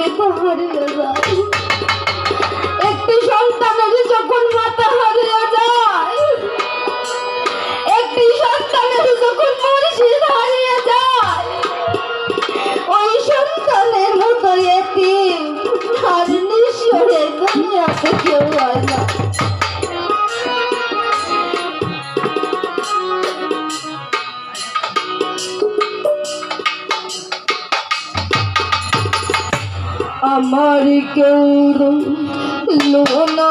পিতা হারিয়ে যায়, একটি সন্তানের যখন মাতা হারিয়ে যায়, একটি সন্তানের যখন মুর্শিদ হারিয়ে যায়, ওই সন্তানের মতো এতিম আর নিঃস্বরে দুনিয়াতে কেউ হয় না। আমার কেউ রইল না।